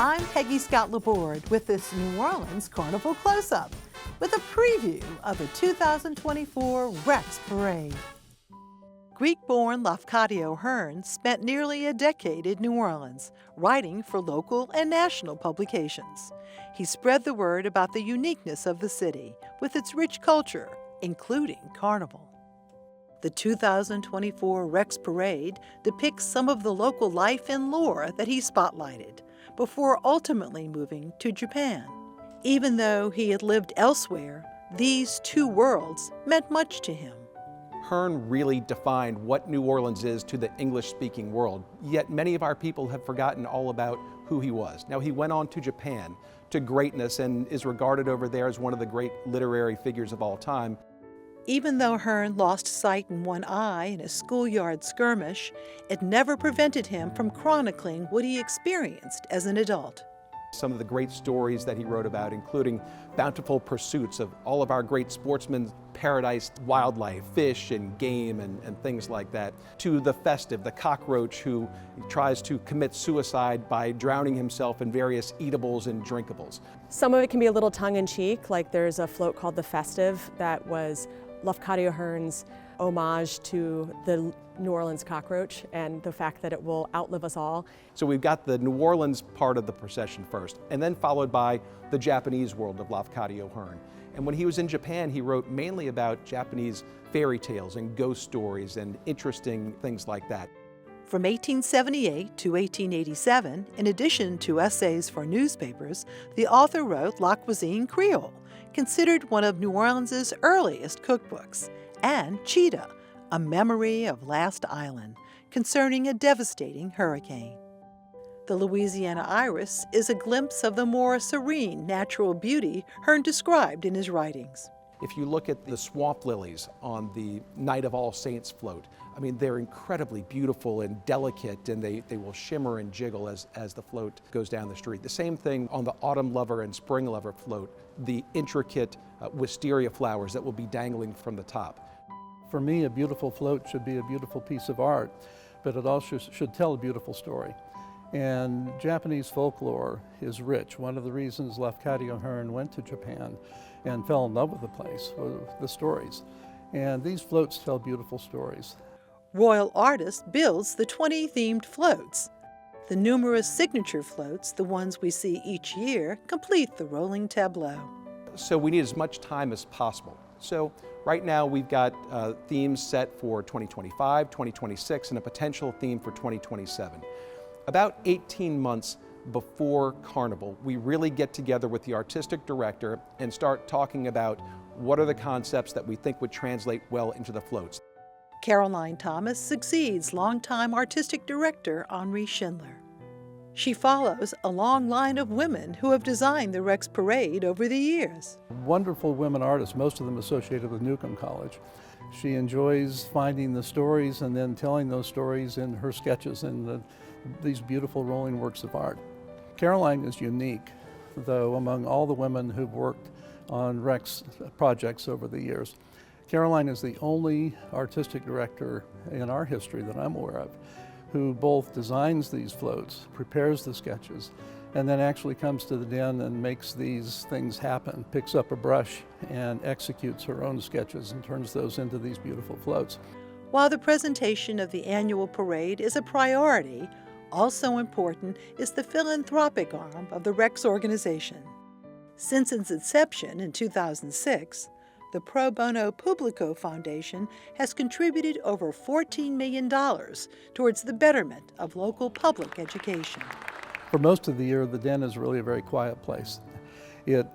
I'm Peggy Scott Laborde with this New Orleans Carnival Close-Up with a preview of the 2024 Rex Parade. Greek-born Lafcadio Hearn spent nearly a decade in New Orleans, writing for local and national publications. He spread the word about the uniqueness of the city with its rich culture, including Carnival. The 2024 Rex Parade depicts some of the local life and lore that he spotlighted before ultimately moving to Japan. Even though he had lived elsewhere, these two worlds meant much to him. Hearn really defined what New Orleans is to the English-speaking world, yet many of our people have forgotten all about who he was. Now, he went on to Japan, to greatness, and is regarded over there as one of the great literary figures of all time. Even though Hearn lost sight in one eye in a schoolyard skirmish, it never prevented him from chronicling what he experienced as an adult. Some of the great stories that he wrote about, including bountiful pursuits of all of our great sportsmen's paradise wildlife, fish and game and things like that, to the festive, the cockroach who tries to commit suicide by drowning himself in various eatables and drinkables. Some of it can be a little tongue-in-cheek, like there's a float called the Festive that was Lafcadio Hearn's homage to the New Orleans cockroach and the fact that it will outlive us all. So we've got the New Orleans part of the procession first, and then followed by the Japanese world of Lafcadio Hearn. And when he was in Japan, he wrote mainly about Japanese fairy tales and ghost stories and interesting things like that. From 1878 to 1887, in addition to essays for newspapers, the author wrote La Cuisine Creole, considered one of New Orleans' earliest cookbooks, and Cheetah, a memory of Last Island, concerning a devastating hurricane. The Louisiana Iris is a glimpse of the more serene natural beauty Hearn described in his writings. If you look at the swamp lilies on the Night of All Saints float, I mean, they're incredibly beautiful and delicate, and they will shimmer and jiggle as the float goes down the street. The same thing on the Autumn Lover and Spring Lover float, the intricate wisteria flowers that will be dangling from the top. For me, a beautiful float should be a beautiful piece of art, but it also should tell a beautiful story. And Japanese folklore is rich. One of the reasons Lafcadio Hearn went to Japan and fell in love with the place were the stories. And these floats tell beautiful stories. Royal Artist builds the 20 themed floats. The numerous signature floats, the ones we see each year, complete the rolling tableau. So we need as much time as possible. So right now we've got themes set for 2025, 2026, and a potential theme for 2027. About 18 months before Carnival, we really get together with the artistic director and start talking about what are the concepts that we think would translate well into the floats. Caroline Thomas succeeds longtime artistic director Henri Schindler. She follows a long line of women who have designed the Rex Parade over the years. Wonderful women artists, most of them associated with Newcomb College. She enjoys finding the stories and then telling those stories in her sketches and these beautiful rolling works of art. Caroline is unique, though, among all the women who've worked on Rex projects over the years. Caroline is the only artistic director in our history that I'm aware of who both designs these floats, prepares the sketches, and then actually comes to the den and makes these things happen, picks up a brush and executes her own sketches and turns those into these beautiful floats. While the presentation of the annual parade is a priority, also important is the philanthropic arm of the Rex organization. Since its inception in 2006, the Pro Bono Publico Foundation has contributed over $14 million towards the betterment of local public education. For most of the year, the den is really a very quiet place. It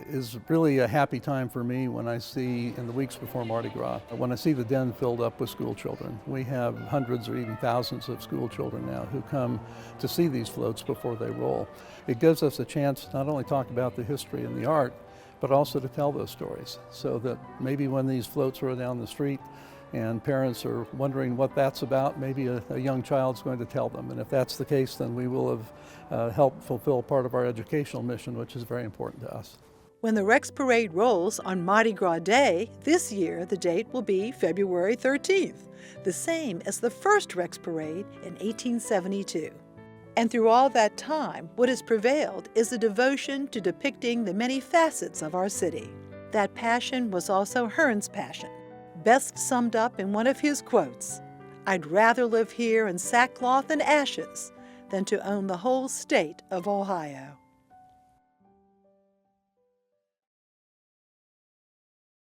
is really a happy time for me when I see, in the weeks before Mardi Gras, when I see the den filled up with school children. We have hundreds or even thousands of school children now who come to see these floats before they roll. It gives us a chance to not only talk about the history and the art, but also to tell those stories, so that maybe when these floats are down the street and parents are wondering what that's about, maybe a young child's going to tell them. And if that's the case, then we will have helped fulfill part of our educational mission, which is very important to us. When the Rex Parade rolls on Mardi Gras Day, this year the date will be February 13th, the same as the first Rex Parade in 1872. And through all that time, what has prevailed is a devotion to depicting the many facets of our city. That passion was also Hearn's passion, best summed up in one of his quotes: "I'd rather live here in sackcloth and ashes than to own the whole state of Ohio."